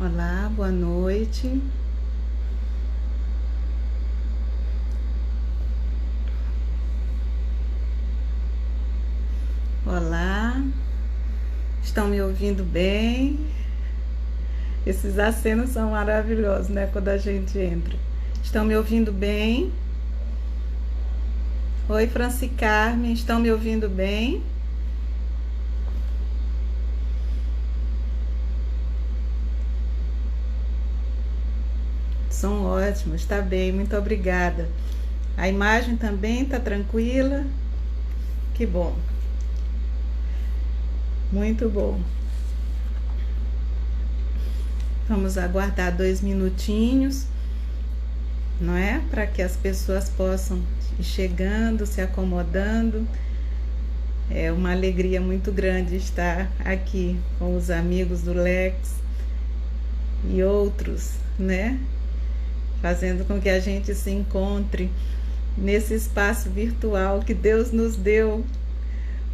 Olá, boa noite. Olá, estão me ouvindo bem? Esses acenos são maravilhosos, né? Quando a gente entra. Estão me ouvindo bem? Oi, Franci Carmen, estão me ouvindo bem? São ótimos, está bem, muito obrigada. A imagem também está tranquila? Que bom. Muito bom. Vamos aguardar 2 minutinhos, não é? Para que as pessoas possam ir chegando, se acomodando. É uma alegria muito grande estar aqui com os amigos do Lex e outros, né? Fazendo com que a gente se encontre nesse espaço virtual que Deus nos deu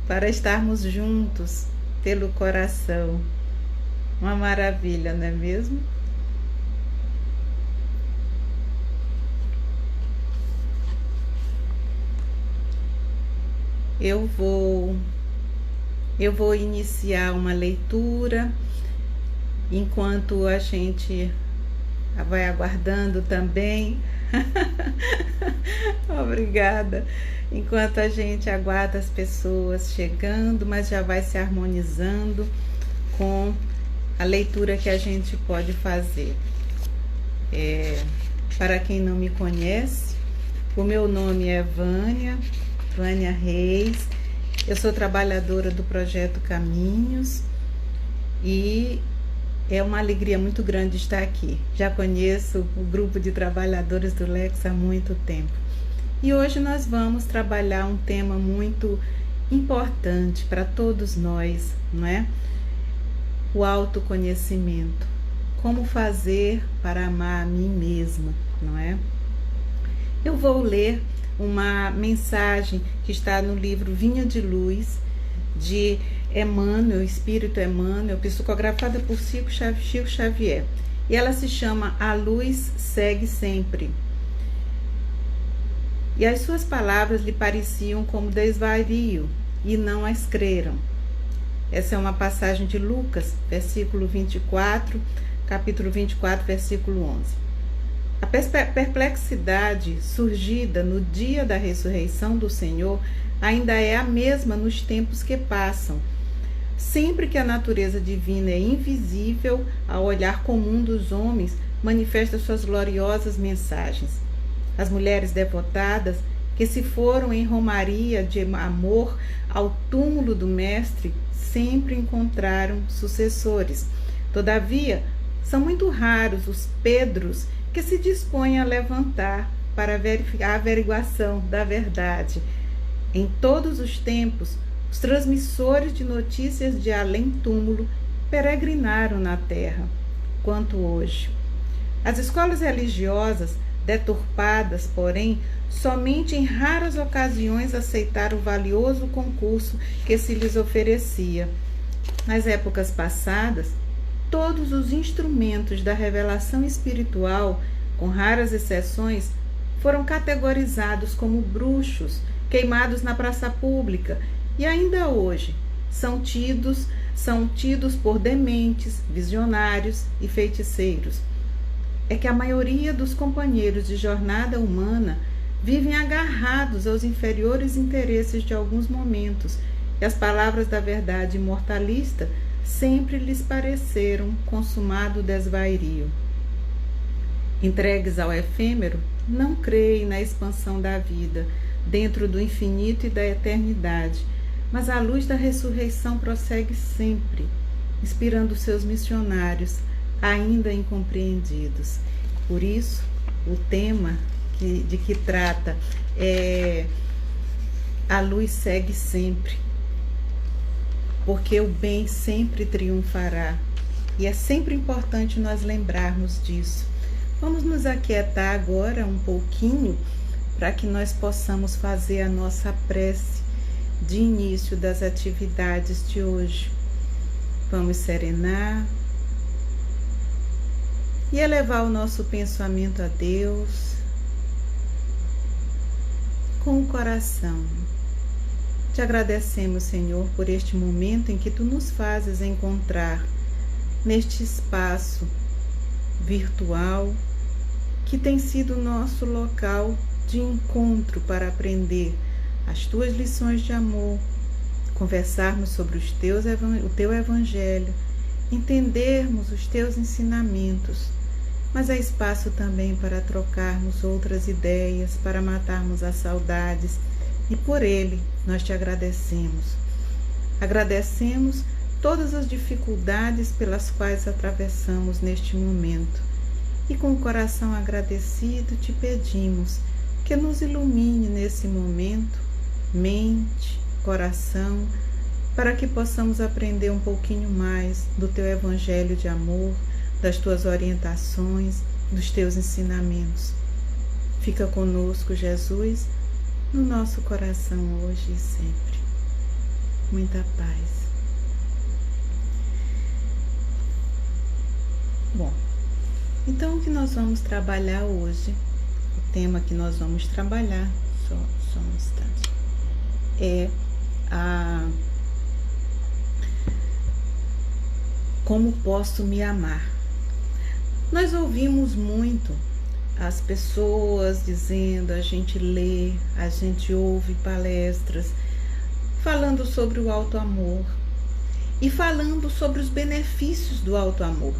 para estarmos juntos pelo coração. Uma maravilha, não é mesmo? Eu vou iniciar uma leitura enquanto a gente vai aguardando também. Obrigada. Enquanto a gente aguarda as pessoas chegando, mas já vai se harmonizando com a leitura que a gente pode fazer. Para quem não me conhece, o meu nome é Vânia Reis. Eu sou trabalhadora do Projeto Caminhos e é uma alegria muito grande estar aqui. Já conheço o grupo de trabalhadores do Lex há muito tempo. E hoje nós vamos trabalhar um tema muito importante para todos nós, não é? O autoconhecimento. Como fazer para amar a mim mesma, não é? Eu vou ler uma mensagem que está no livro Vinha de Luz, de Emmanuel, Espírito Emmanuel, psicografada por Chico Xavier. E ela se chama A Luz Segue Sempre. E as suas palavras lhe pareciam como desvario, e não as creram. Essa é uma passagem de Lucas, versículo 24, capítulo 24, versículo 11. A perplexidade surgida no dia da ressurreição do Senhor ainda é a mesma nos tempos que passam. Sempre que a natureza divina é invisível ao olhar comum dos homens, manifesta suas gloriosas mensagens. As mulheres devotadas que se foram em romaria de amor ao túmulo do Mestre sempre encontraram sucessores. Todavia, são muito raros os Pedros que se dispõem a levantar para a averiguação da verdade. Em todos os tempos, os transmissores de notícias de além-túmulo peregrinaram na terra, quanto hoje. As escolas religiosas, deturpadas, porém, somente em raras ocasiões aceitaram o valioso concurso que se lhes oferecia. Nas épocas passadas, todos os instrumentos da revelação espiritual, com raras exceções, foram categorizados como bruxos, queimados na praça pública, e ainda hoje são tidos por dementes, visionários e feiticeiros. É que a maioria dos companheiros de jornada humana vivem agarrados aos inferiores interesses de alguns momentos, e as palavras da verdade imortalista sempre lhes pareceram consumado desvario. Entregues ao efêmero, não creem na expansão da vida, dentro do infinito e da eternidade, mas a luz da ressurreição prossegue sempre, inspirando seus missionários, ainda incompreendidos. Por isso, o tema de que trata é A Luz Segue Sempre, porque o bem sempre triunfará. E é sempre importante nós lembrarmos disso. Vamos nos aquietar agora um pouquinho para que nós possamos fazer a nossa prece de início das atividades de hoje. Vamos serenar. e elevar o nosso pensamento a Deus com o coração. Te agradecemos, Senhor, por este momento em que Tu nos fazes encontrar neste espaço virtual que tem sido o nosso local de encontro para aprender as Tuas lições de amor, conversarmos sobre o Teu Evangelho, entendermos os Teus ensinamentos, mas há espaço também para trocarmos outras ideias, para matarmos as saudades, e por ele nós Te agradecemos. Agradecemos todas as dificuldades pelas quais atravessamos neste momento, e com o coração agradecido Te pedimos que nos ilumine nesse momento, mente, coração, para que possamos aprender um pouquinho mais do Teu Evangelho de amor, das Tuas orientações, dos Teus ensinamentos. Fica conosco, Jesus, no nosso coração hoje e sempre. Muita paz. Bom, então o que nós vamos trabalhar hoje, o tema que nós vamos trabalhar, só um instante, é como posso me amar. Nós ouvimos muito as pessoas dizendo, a gente lê, a gente ouve palestras falando sobre o auto-amor e falando sobre os benefícios do auto-amor.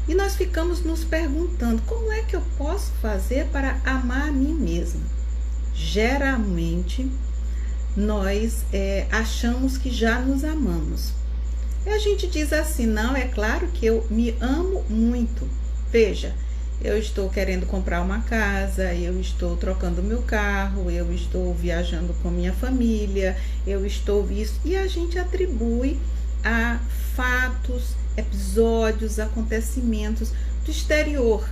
E nós ficamos nos perguntando, como é que eu posso fazer para amar a mim mesma? Geralmente, nós achamos que já nos amamos. E a gente diz assim, não, é claro que eu me amo muito. Veja, eu estou querendo comprar uma casa, eu estou trocando meu carro, eu estou viajando com minha família, eu estou isso. E a gente atribui a fatos, episódios, acontecimentos do exterior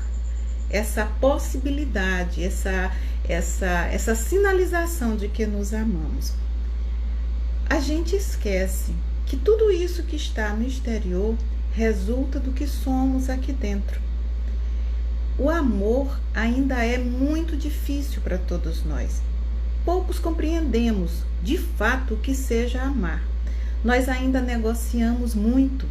essa possibilidade, essa sinalização de que nos amamos. A gente esquece que tudo isso que está no exterior resulta do que somos aqui dentro. O amor ainda é muito difícil para todos nós. Poucos compreendemos, de fato, o que seja amar. Nós ainda negociamos muito.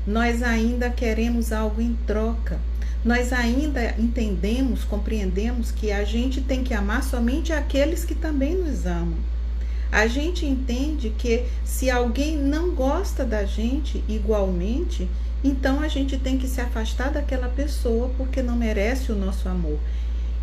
Nós ainda queremos algo em troca. Nós ainda entendemos, compreendemos que a gente tem que amar somente aqueles que também nos amam. A gente entende que se alguém não gosta da gente igualmente, então a gente tem que se afastar daquela pessoa porque não merece o nosso amor.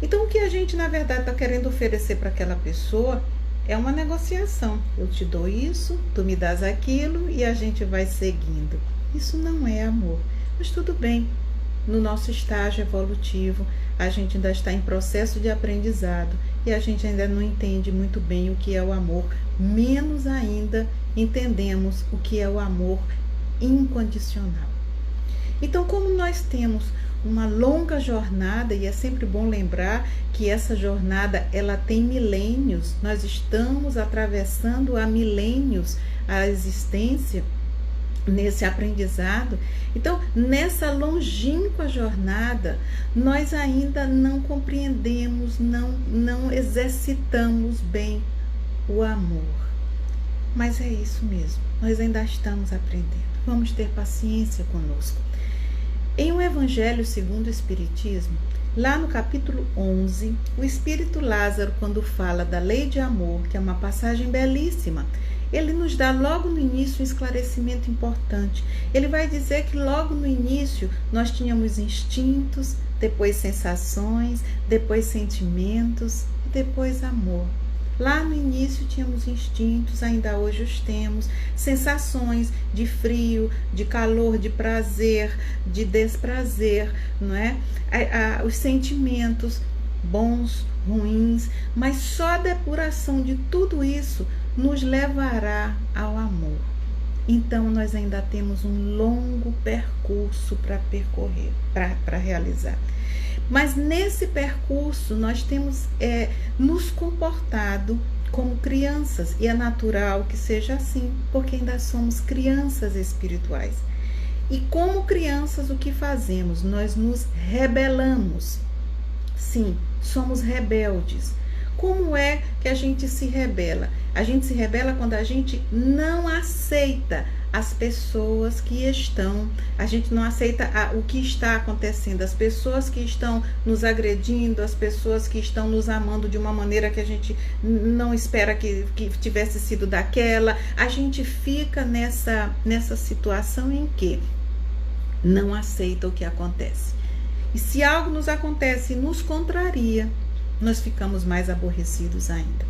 Então o que a gente na verdade está querendo oferecer para aquela pessoa é uma negociação. Eu te dou isso, tu me dás aquilo e a gente vai seguindo. Isso não é amor, mas tudo bem. No nosso estágio evolutivo, a gente ainda está em processo de aprendizado e a gente ainda não entende muito bem o que é o amor, menos ainda entendemos o que é o amor incondicional. Então, como nós temos uma longa jornada, e é sempre bom lembrar que essa jornada ela tem milênios, nós estamos atravessando há milênios a existência nesse aprendizado. Então, nessa longínqua jornada, nós ainda não compreendemos, não exercitamos bem o amor. Mas é isso mesmo, nós ainda estamos aprendendo. Vamos ter paciência conosco. Em O Evangelho segundo o Espiritismo, lá no capítulo 11, o Espírito Lázaro, quando fala da lei de amor, que é uma passagem belíssima, ele nos dá logo no início um esclarecimento importante. Ele vai dizer que logo no início nós tínhamos instintos, depois sensações, depois sentimentos e depois amor. Lá no início tínhamos instintos, ainda hoje os temos, sensações de frio, de calor, de prazer, de desprazer, não é? Os sentimentos bons, ruins, mas só a depuração de tudo isso nos levará ao amor. Então nós ainda temos um longo percurso para percorrer, para realizar. Mas nesse percurso nós temos nos comportado como crianças, e é natural que seja assim, porque ainda somos crianças espirituais. E como crianças, o que fazemos? Nós nos rebelamos. Sim, somos rebeldes. Como é que a gente se rebela? A gente se rebela quando a gente não aceita as pessoas que estão, a gente não aceita o que está acontecendo, as pessoas que estão nos agredindo, as pessoas que estão nos amando de uma maneira que a gente não espera que tivesse sido daquela. A gente fica nessa situação em que não aceita o que acontece. E se algo nos acontece e nos contraria, nós ficamos mais aborrecidos ainda.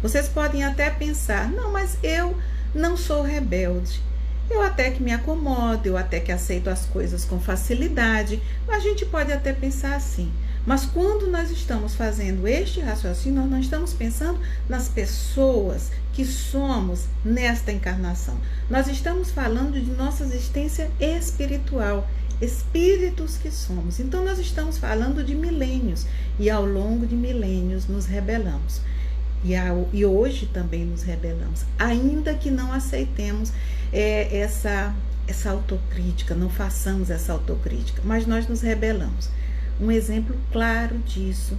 Vocês podem até pensar, não, mas eu não sou rebelde. Eu até que me acomodo, eu até que aceito as coisas com facilidade. A gente pode até pensar assim. Mas quando nós estamos fazendo este raciocínio, nós não estamos pensando nas pessoas que somos nesta encarnação. Nós estamos falando de nossa existência espiritual, espíritos que somos. Então nós estamos falando de milênios e ao longo de milênios nos rebelamos. E hoje também nos rebelamos, ainda que não aceitemos essa autocrítica, não façamos essa autocrítica, mas nós nos rebelamos. Um exemplo claro disso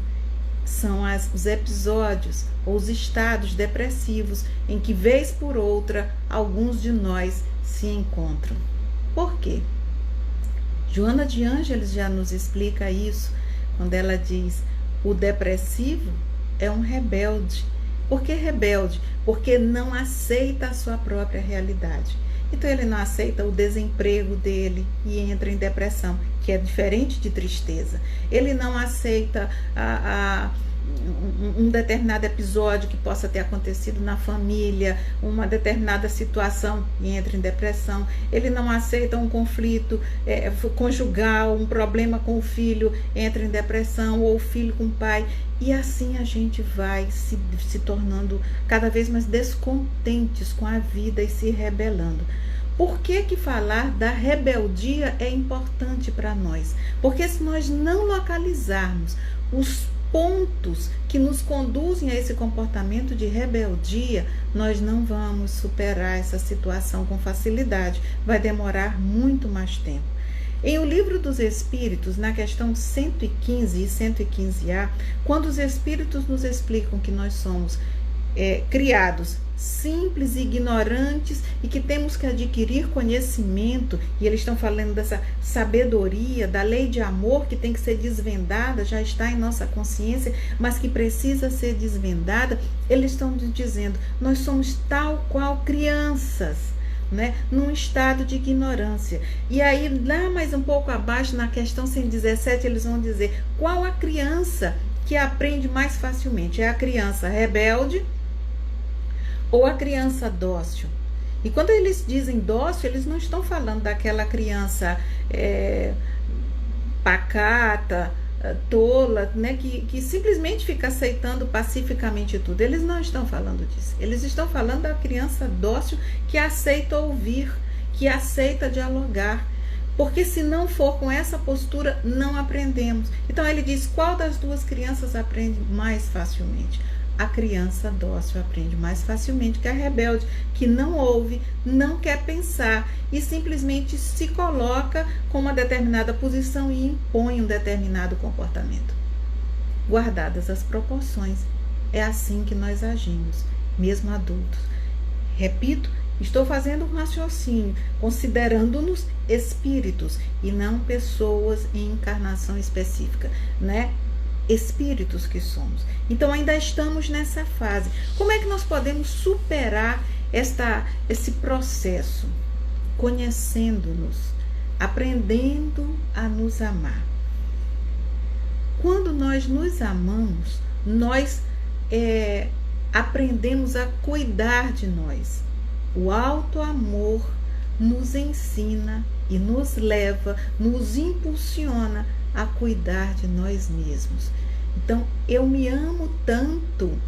são os episódios ou os estados depressivos em que, vez por outra, alguns de nós se encontram. Por quê? Joana de Ângeles já nos explica isso, quando ela diz: o depressivo é um rebelde. Por que rebelde? Porque não aceita a sua própria realidade. Então ele não aceita o desemprego dele e entra em depressão, que é diferente de tristeza. Ele não aceita um determinado episódio que possa ter acontecido na família, uma determinada situação e entra em depressão. Ele não aceita um conflito conjugal, um problema com o filho, entra em depressão, ou o filho com o pai. E assim a gente vai se tornando cada vez mais descontentes com a vida e se rebelando. Por que falar da rebeldia é importante para nós? Porque se nós não localizarmos os pontos que nos conduzem a esse comportamento de rebeldia, nós não vamos superar essa situação com facilidade. Vai demorar muito mais tempo. Em O Livro dos Espíritos, na questão 115 e 115A, quando os Espíritos nos explicam que nós somos criados simples e ignorantes e que temos que adquirir conhecimento, e eles estão falando dessa sabedoria, da lei de amor que tem que ser desvendada, já está em nossa consciência, mas que precisa ser desvendada. Eles estão dizendo, nós somos tal qual crianças, né, num estado de ignorância. E aí, lá mais um pouco abaixo, na questão 117, eles vão dizer, qual a criança que aprende mais facilmente? É a criança rebelde ou a criança dócil? E quando eles dizem dócil, eles não estão falando daquela criança pacata, tola, né, que simplesmente fica aceitando pacificamente tudo. Eles não estão falando disso. Eles estão falando da criança dócil que aceita ouvir, que aceita dialogar. Porque se não for com essa postura, não aprendemos. Então ele diz, qual das duas crianças aprende mais facilmente? A criança dócil aprende mais facilmente que a rebelde, que não ouve, não quer pensar e simplesmente se coloca com uma determinada posição e impõe um determinado comportamento. Guardadas as proporções, é assim que nós agimos, mesmo adultos. Repito, estou fazendo um raciocínio, considerando-nos espíritos e não pessoas em encarnação específica, né? Espíritos que somos. Então ainda estamos nessa fase. Como é que nós podemos superar esse processo? Conhecendo-nos, aprendendo a nos amar. Quando nós nos amamos, nós aprendemos a cuidar de nós. O alto amor nos ensina e nos leva, nos impulsiona a cuidar de nós mesmos. Então, eu me amo tanto,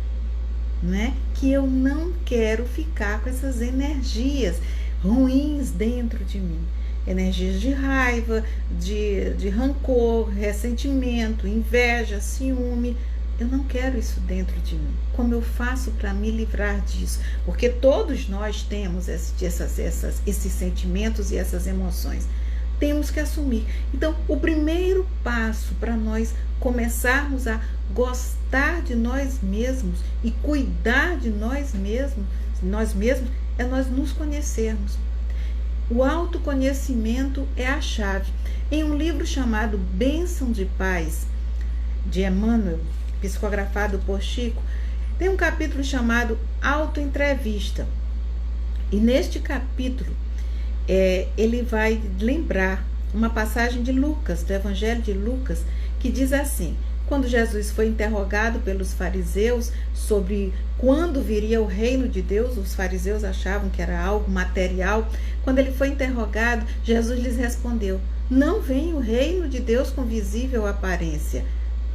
né, que eu não quero ficar com essas energias ruins dentro de mim. Energias de raiva, de rancor, ressentimento, inveja, ciúme. Eu não quero isso dentro de mim. Como eu faço para me livrar disso? Porque todos nós temos esses sentimentos e essas emoções. Temos que assumir. Então, o primeiro passo para nós começarmos a gostar de nós mesmos e cuidar de nós mesmos é nós nos conhecermos. O autoconhecimento é a chave. Em um livro chamado Bênção de Paz, de Emmanuel, psicografado por Chico, tem um capítulo chamado Autoentrevista. E neste capítulo, ele vai lembrar uma passagem de Lucas, do Evangelho de Lucas, que diz assim: quando Jesus foi interrogado pelos fariseus sobre quando viria o reino de Deus, os fariseus achavam que era algo material. Quando ele foi interrogado, Jesus lhes respondeu: não vem o reino de Deus com visível aparência,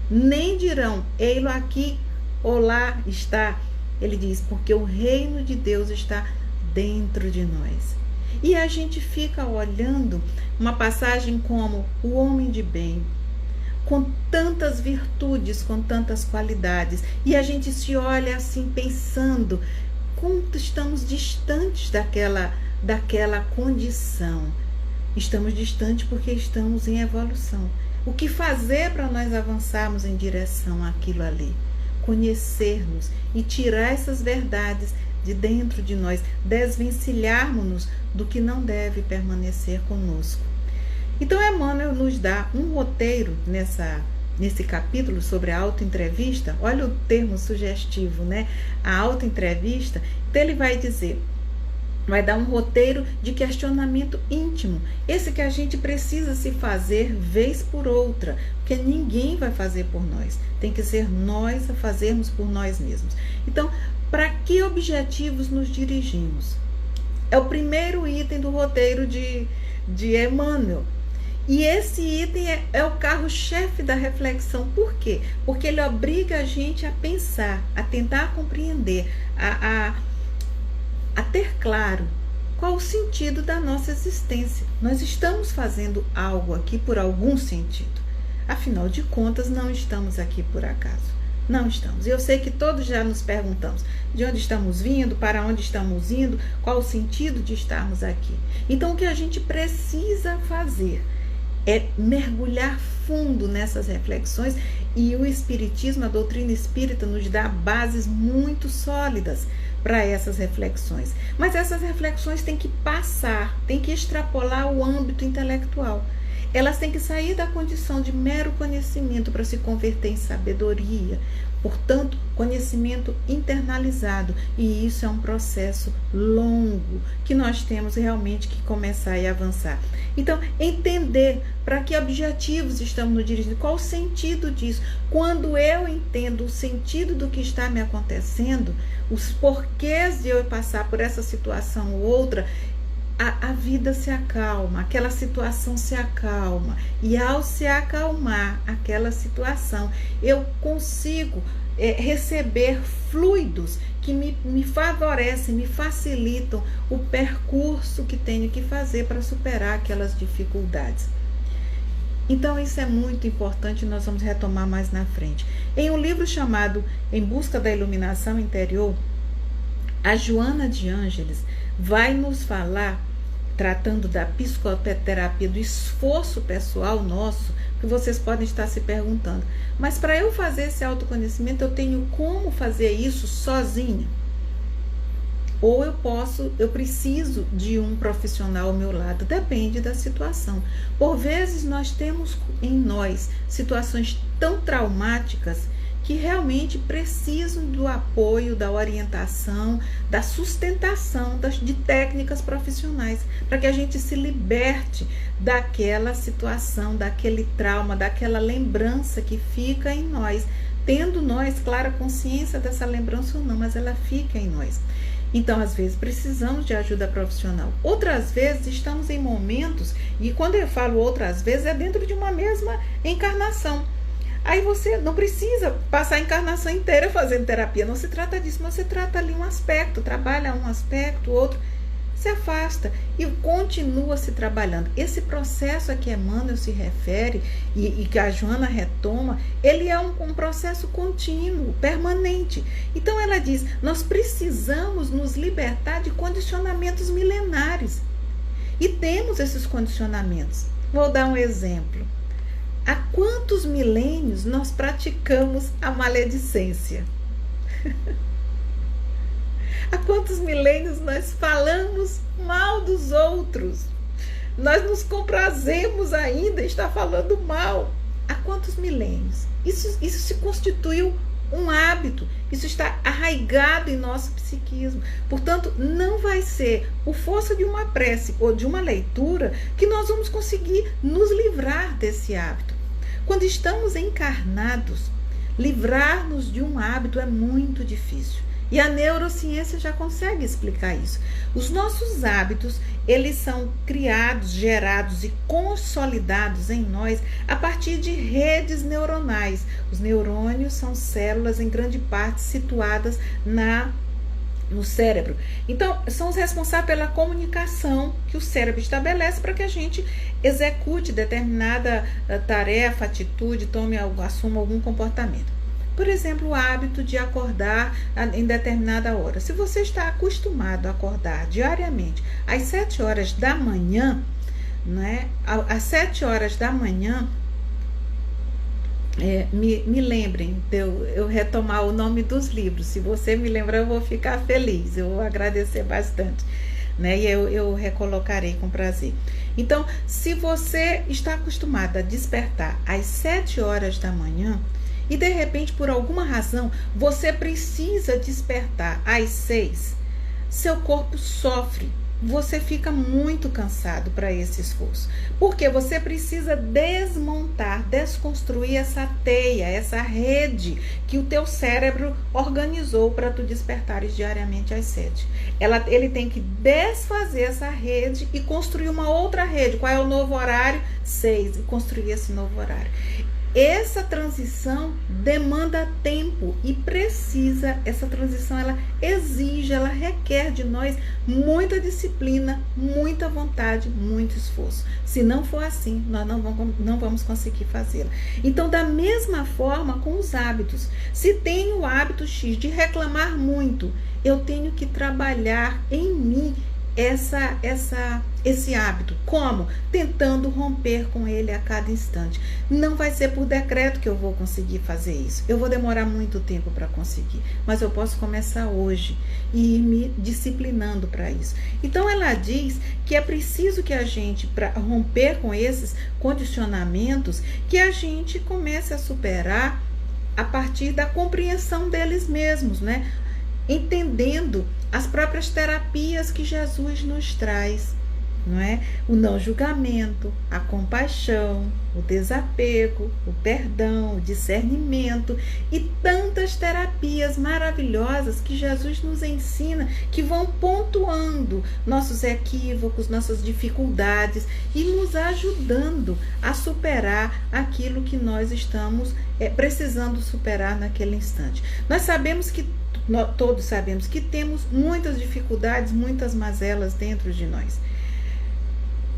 nem dirão, ei-lo aqui ou lá está. Ele diz, porque o reino de Deus está dentro de nós. E a gente fica olhando uma passagem como o homem de bem, com tantas virtudes, com tantas qualidades, e a gente se olha assim pensando quanto estamos distantes daquela condição. Estamos distantes porque estamos em evolução. O que fazer para nós avançarmos em direção àquilo ali? Conhecermos e tirar essas verdades de dentro de nós, desvencilharmos-nos do que não deve permanecer conosco. Então, Emmanuel nos dá um roteiro nesse capítulo sobre a autoentrevista. Olha o termo sugestivo, né? A autoentrevista. Então, ele vai dizer, vai dar um roteiro de questionamento íntimo. Esse que a gente precisa se fazer vez por outra, porque ninguém vai fazer por nós. Tem que ser nós a fazermos por nós mesmos. Então, para que objetivos nos dirigimos? É o primeiro item do roteiro de Emmanuel. E esse item é o carro-chefe da reflexão. Por quê? Porque ele obriga a gente a pensar, a tentar compreender, a ter claro qual o sentido da nossa existência. Nós estamos fazendo algo aqui por algum sentido. Afinal de contas, não estamos aqui por acaso. Não estamos. E eu sei que todos já nos perguntamos de onde estamos vindo, para onde estamos indo, qual o sentido de estarmos aqui. Então, o que a gente precisa fazer é mergulhar fundo nessas reflexões, e o Espiritismo, a doutrina espírita, nos dá bases muito sólidas para essas reflexões. Mas essas reflexões têm que passar, têm que extrapolar o âmbito intelectual. Elas têm que sair da condição de mero conhecimento para se converter em sabedoria. Portanto, conhecimento internalizado. E isso é um processo longo que nós temos realmente que começar e avançar. Então, entender para que objetivos estamos nos dirigindo, qual o sentido disso. Quando eu entendo o sentido do que está me acontecendo, os porquês de eu passar por essa situação ou outra, a vida se acalma, aquela situação se acalma. E ao se acalmar aquela situação, eu consigo receber fluidos que me favorecem, me facilitam o percurso que tenho que fazer para superar aquelas dificuldades. Então, isso é muito importante, nós vamos retomar mais na frente. Em um livro chamado Em Busca da Iluminação Interior, a Joana de Ângeles vai nos falar, tratando da psicoterapia, do esforço pessoal nosso, que vocês podem estar se perguntando, mas para eu fazer esse autoconhecimento, eu tenho como fazer isso sozinha? Ou eu preciso de um profissional ao meu lado, depende da situação. Por vezes nós temos em nós situações tão traumáticas que realmente precisam do apoio, da orientação, da sustentação de técnicas profissionais, para que a gente se liberte daquela situação, daquele trauma, daquela lembrança que fica em nós, tendo nós clara consciência dessa lembrança ou não, mas ela fica em nós. Então, às vezes, precisamos de ajuda profissional. Outras vezes, estamos em momentos, e quando eu falo outras vezes, é dentro de uma mesma encarnação. Aí você não precisa passar a encarnação inteira fazendo terapia, não se trata disso, mas você trata ali um aspecto, trabalha um aspecto, outro. se afasta e continua se trabalhando. Esse processo a que Emmanuel se refere e que a Joana retoma, ele é um processo contínuo, permanente. Então ela diz, nós precisamos nos libertar de condicionamentos milenares. E temos esses condicionamentos. Vou dar um exemplo. Há quantos milênios nós praticamos a maledicência? Há quantos milênios nós falamos mal dos outros? Nós nos comprazemos ainda em estar falando mal. Há quantos milênios? Isso se constituiu um hábito. Isso está arraigado em nosso psiquismo. Portanto, não vai ser por força de uma prece ou de uma leitura que nós vamos conseguir nos livrar desse hábito. Quando estamos encarnados, livrar-nos de um hábito é muito difícil. E a neurociência já consegue explicar isso. Os nossos hábitos, eles são criados, gerados e consolidados em nós a partir de redes neuronais. Os neurônios são células, em grande parte, situadas no cérebro. Então, são os responsáveis pela comunicação que o cérebro estabelece para que a gente execute determinada tarefa, atitude, assuma algum comportamento. Por exemplo, o hábito de acordar em determinada hora. Se você está acostumado a acordar diariamente às 7 horas da manhã, né? Às 7 horas da manhã, me lembrem de eu retomar o nome dos livros. Se você me lembrar, eu vou ficar feliz, eu vou agradecer bastante, né? E eu recolocarei com prazer. Então, se você está acostumado a despertar às 7 horas da manhã, e de repente, por alguma razão, você precisa despertar às 6, seu corpo sofre, você fica muito cansado para esse esforço. Porque você precisa desmontar, desconstruir essa teia, essa rede que o teu cérebro organizou para tu despertares diariamente às 7. Ele tem que desfazer essa rede e construir uma outra rede. Qual é o novo horário? 6. E construir esse novo horário. Essa transição demanda tempo e essa transição ela exige, ela requer de nós muita disciplina, muita vontade, muito esforço. Se não for assim, nós não vamos conseguir fazê-la. Então, da mesma forma com os hábitos. Se tenho o hábito X de reclamar muito, eu tenho que trabalhar em mim esse hábito. Como? Tentando romper com ele a cada instante. Não vai ser por decreto que eu vou conseguir fazer isso. Eu vou demorar muito tempo para conseguir. Mas eu posso começar hoje e ir me disciplinando para isso. Então ela diz que é preciso que a gente, para romper com esses condicionamentos, que a gente comece a superar a partir da compreensão deles mesmos, né? Entendendo as próprias terapias que Jesus nos traz, não é? O não julgamento, a compaixão, o desapego, o perdão, o discernimento e tantas terapias maravilhosas que Jesus nos ensina, que vão pontuando nossos equívocos, nossas dificuldades e nos ajudando a superar aquilo que nós estamos precisando superar naquele instante. Todos sabemos que temos muitas dificuldades, muitas mazelas dentro de nós.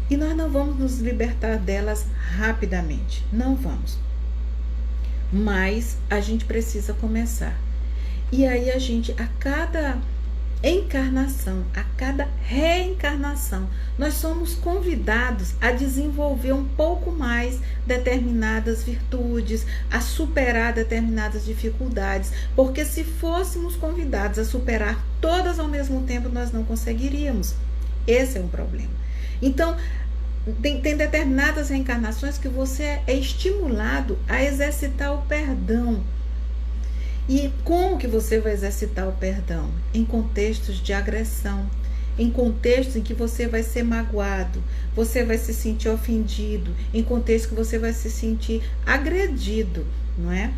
E nós não vamos nos libertar delas rapidamente. Não vamos. Mas a gente precisa começar. E aí a gente, a cada encarnação, a cada reencarnação, nós somos convidados a desenvolver um pouco mais determinadas virtudes, a superar determinadas dificuldades, porque se fôssemos convidados a superar todas ao mesmo tempo, nós não conseguiríamos. Esse é um problema. Então, tem determinadas reencarnações que você é estimulado a exercitar o perdão. E como que você vai exercitar o perdão? Em contextos de agressão, em contextos em que você vai ser magoado, você vai se sentir ofendido, em contextos que você vai se sentir agredido, não é?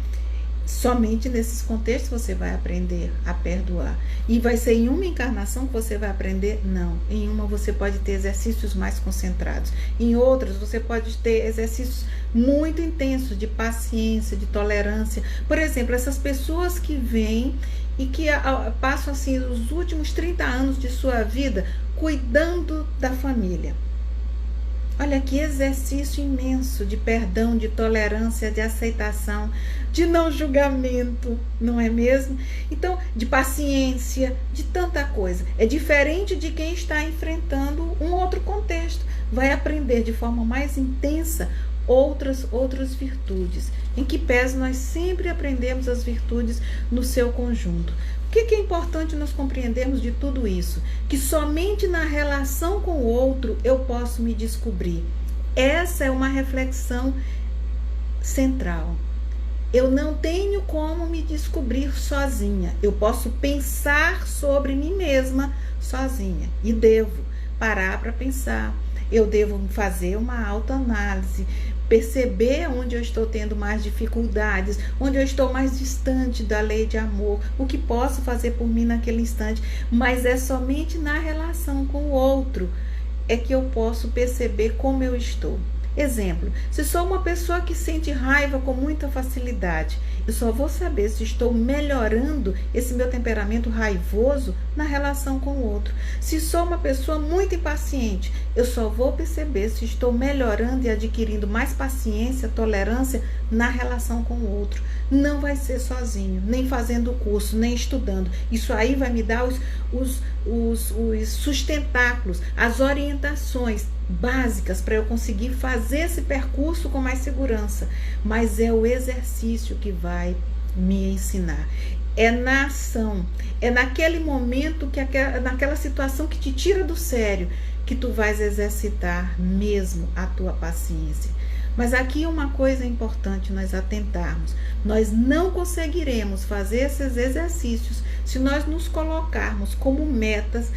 Somente nesses contextos você vai aprender a perdoar. E vai ser em uma encarnação que você vai aprender? Não. Em uma você pode ter exercícios mais concentrados. Em outras você pode ter exercícios muito intensos de paciência, de tolerância. Por exemplo, essas pessoas que vêm e que passam assim os últimos 30 anos de sua vida cuidando da família. Olha que exercício imenso de perdão, de tolerância, de aceitação, de não julgamento, não é mesmo? Então, de paciência, de tanta coisa. É diferente de quem está enfrentando um outro contexto. Vai aprender de forma mais intensa outras virtudes. Em que pese nós sempre aprendemos as virtudes no seu conjunto. O que é importante nós compreendermos de tudo isso? Que somente na relação com o outro eu posso me descobrir. Essa é uma reflexão central. Eu não tenho como me descobrir sozinha. Eu posso pensar sobre mim mesma sozinha. E devo parar para pensar. Eu devo fazer uma autoanálise, perceber onde eu estou tendo mais dificuldades, onde eu estou mais distante da lei de amor, o que posso fazer por mim naquele instante, mas é somente na relação com o outro é que eu posso perceber como eu estou. Exemplo, se sou uma pessoa que sente raiva com muita facilidade, eu só vou saber se estou melhorando esse meu temperamento raivoso na relação com o outro. Se sou uma pessoa muito impaciente, eu só vou perceber se estou melhorando e adquirindo mais paciência, tolerância na relação com o outro. Não vai ser sozinho, nem fazendo curso, nem estudando. Isso aí vai me dar os sustentáculos, as orientações básicas para eu conseguir fazer esse percurso com mais segurança. Mas é o exercício que vai me ensinar. É na ação, é naquele momento, naquela situação que te tira do sério, que tu vais exercitar mesmo a tua paciência. Mas aqui uma coisa importante nós atentarmos. Nós não conseguiremos fazer esses exercícios se nós nos colocarmos como metas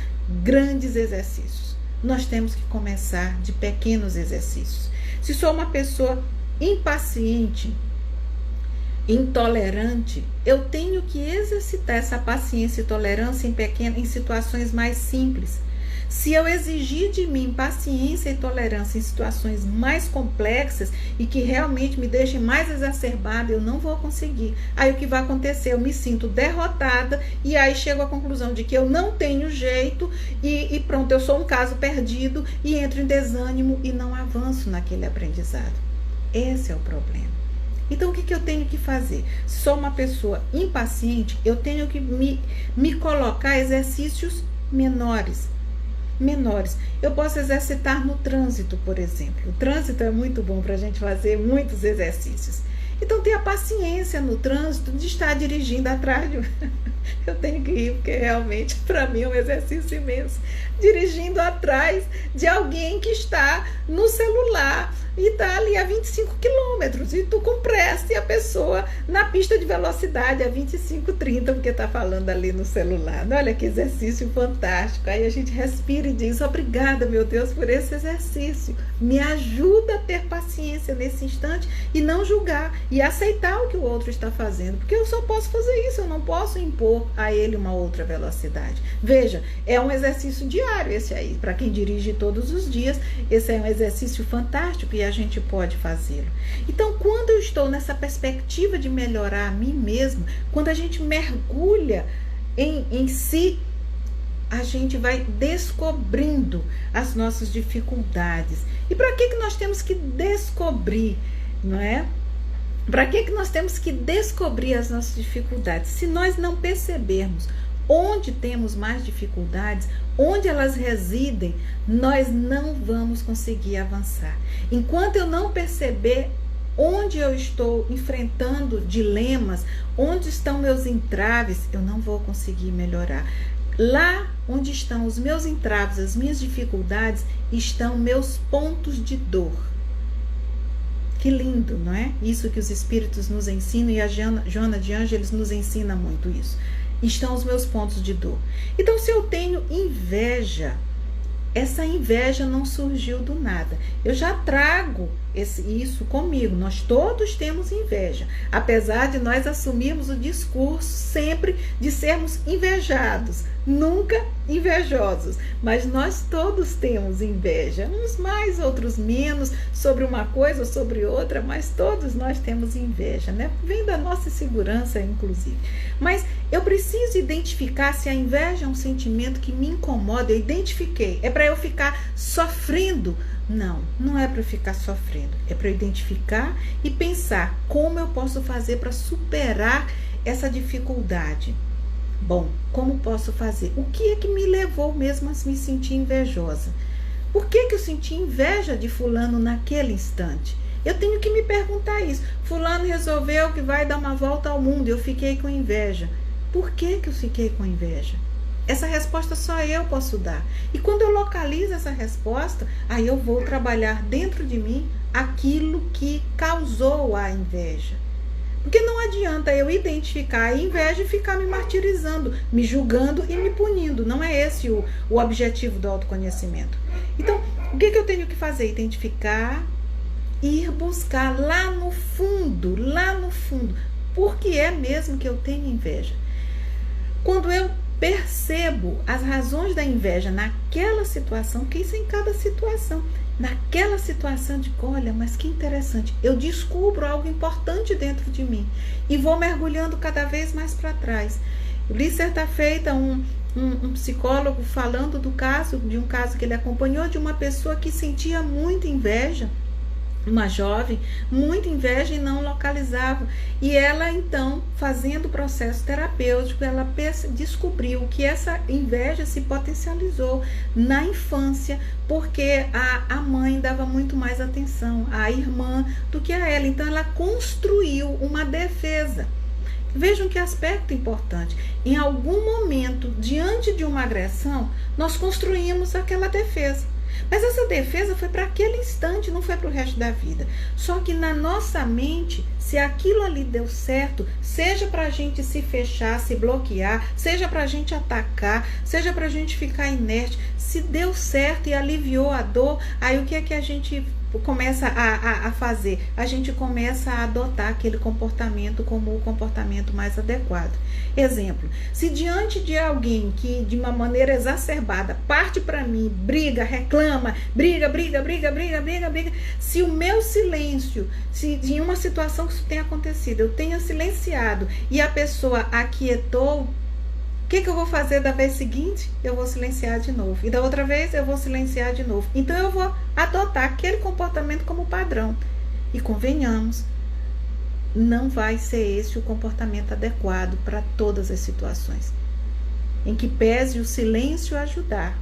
grandes exercícios. Nós temos que começar de pequenos exercícios. Se sou uma pessoa impaciente, intolerante, eu tenho que exercitar essa paciência e tolerância em situações mais simples. Se eu exigir de mim paciência e tolerância em situações mais complexas e que realmente me deixem mais exacerbada, eu não vou conseguir. Aí o que vai acontecer? Eu me sinto derrotada e aí chego à conclusão de que eu não tenho jeito e pronto, eu sou um caso perdido e entro em desânimo e não avanço naquele aprendizado. Esse é o problema. Então, o que eu tenho que fazer? Se sou uma pessoa impaciente, eu tenho que me colocar exercícios menores. Eu posso exercitar no trânsito, por exemplo. O trânsito é muito bom para a gente fazer muitos exercícios. Então, tenha paciência no trânsito de estar dirigindo atrás de... Eu tenho que ir, porque realmente, para mim, é um exercício imenso. Dirigindo atrás de alguém que está no celular e está ali a 25 quilômetros e tu com pressa e a pessoa na pista de velocidade a 25, 30, porque está falando ali no celular. Olha que exercício fantástico. Aí a gente respira e diz: obrigada, meu Deus, por esse exercício. Me ajuda a ter paciência nesse instante e não julgar e aceitar o que o outro está fazendo, porque eu só posso fazer isso, eu não posso impor a ele uma outra velocidade. Veja, é um exercício diário esse aí. Para quem dirige todos os dias, esse é um exercício fantástico e a gente pode fazê-lo. Então, quando eu estou nessa perspectiva de melhorar a mim mesmo, quando a gente mergulha em si, a gente vai descobrindo as nossas dificuldades. E para que nós temos que descobrir, não é? Para que nós temos que descobrir as nossas dificuldades? Se nós não percebermos onde temos mais dificuldades, onde elas residem, nós não vamos conseguir avançar. Enquanto eu não perceber onde eu estou enfrentando dilemas, onde estão meus entraves, eu não vou conseguir melhorar. Lá onde estão os meus entraves, as minhas dificuldades, estão meus pontos de dor. Que lindo, não é? Isso que os espíritos nos ensinam, e a Joana de Ângeles nos ensina muito isso. Estão os meus pontos de dor. Então, se eu tenho inveja, essa inveja não surgiu do nada. Eu já trago isso comigo. Nós todos temos inveja, apesar de nós assumirmos o discurso sempre de sermos invejados, nunca invejosos, mas nós todos temos inveja, uns mais, outros menos, sobre uma coisa ou sobre outra, mas todos nós temos inveja, né? Vem da nossa insegurança, inclusive. Mas eu preciso identificar se a inveja é um sentimento que me incomoda. Eu identifiquei, é para eu ficar sofrendo? Não, não é para ficar sofrendo, é para identificar e pensar como eu posso fazer para superar essa dificuldade. Bom, como posso fazer? O que é que me levou mesmo a me sentir invejosa? Por que eu senti inveja de fulano naquele instante? Eu tenho que me perguntar isso. Fulano resolveu que vai dar uma volta ao mundo e eu fiquei com inveja. Por que eu fiquei com inveja? Essa resposta só eu posso dar. E quando eu localizo essa resposta, aí eu vou trabalhar dentro de mim aquilo que causou a inveja. Porque não adianta eu identificar a inveja e ficar me martirizando, me julgando e me punindo. Não é esse o objetivo do autoconhecimento. Então, o que eu tenho que fazer? Identificar, ir buscar lá no fundo, por que é mesmo que eu tenho inveja? Quando eu percebo as razões da inveja naquela situação, que isso é em cada situação, naquela situação de, olha, mas que interessante, eu descubro algo importante dentro de mim e vou mergulhando cada vez mais para trás. Eu li certa feita um psicólogo falando de um caso que ele acompanhou, de uma pessoa que sentia muita inveja, uma jovem, muita inveja e não localizava. E ela, então, fazendo o processo terapêutico, ela descobriu que essa inveja se potencializou na infância, porque a mãe dava muito mais atenção à irmã do que a ela. Então, ela construiu uma defesa. Vejam que aspecto importante. Em algum momento, diante de uma agressão, nós construímos aquela defesa. Mas essa defesa foi para aquele instante, não foi para o resto da vida. Só que na nossa mente, se aquilo ali deu certo, seja para a gente se fechar, se bloquear, seja para a gente atacar, seja para a gente ficar inerte, se deu certo e aliviou a dor, aí o que é que a gente começa a fazer? A gente começa a adotar aquele comportamento como o comportamento mais adequado. Exemplo, se diante de alguém que de uma maneira exacerbada parte para mim, briga, reclama, briga, se o meu silêncio, se em uma situação que isso tenha acontecido, eu tenha silenciado e a pessoa aquietou, o que eu vou fazer da vez seguinte? Eu vou silenciar de novo. E da outra vez eu vou silenciar de novo. Então eu vou adotar aquele comportamento como padrão. E convenhamos, não vai ser esse o comportamento adequado para todas as situações. Em que pese o silêncio ajudar.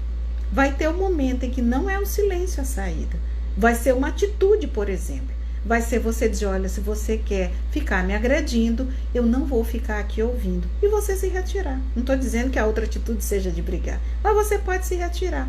Vai ter um momento em que não é o silêncio a saída. Vai ser uma atitude, por exemplo. Vai ser você dizer, olha, se você quer ficar me agredindo, eu não vou ficar aqui ouvindo. E você se retirar. Não estou dizendo que a outra atitude seja de brigar, mas você pode se retirar.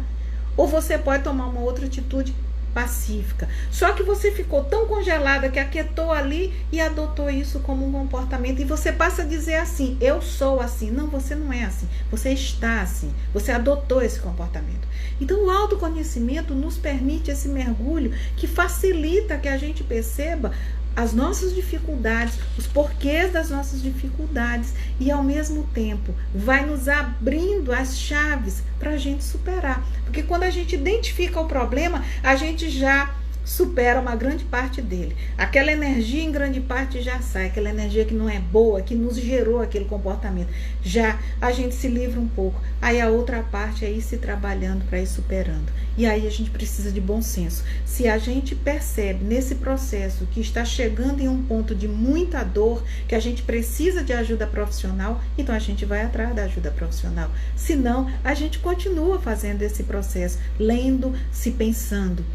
Ou você pode tomar uma outra atitude pacífica. Só que você ficou tão congelada que aquietou ali e adotou isso como um comportamento. E você passa a dizer assim, eu sou assim. Não, você não é assim. Você está assim. Você adotou esse comportamento. Então o autoconhecimento nos permite esse mergulho que facilita que a gente perceba as nossas dificuldades, os porquês das nossas dificuldades e ao mesmo tempo vai nos abrindo as chaves para a gente superar. Porque quando a gente identifica o problema, a gente já supera uma grande parte dele. Aquela energia em grande parte já sai, aquela energia que não é boa, que nos gerou aquele comportamento. Já a gente se livra um pouco. Aí a outra parte é ir se trabalhando para ir superando. E aí a gente precisa de bom senso. Se a gente percebe nesse processo que está chegando em um ponto de muita dor, que a gente precisa de ajuda profissional, então a gente vai atrás da ajuda profissional. Senão, a gente continua fazendo esse processo, lendo, se pensando.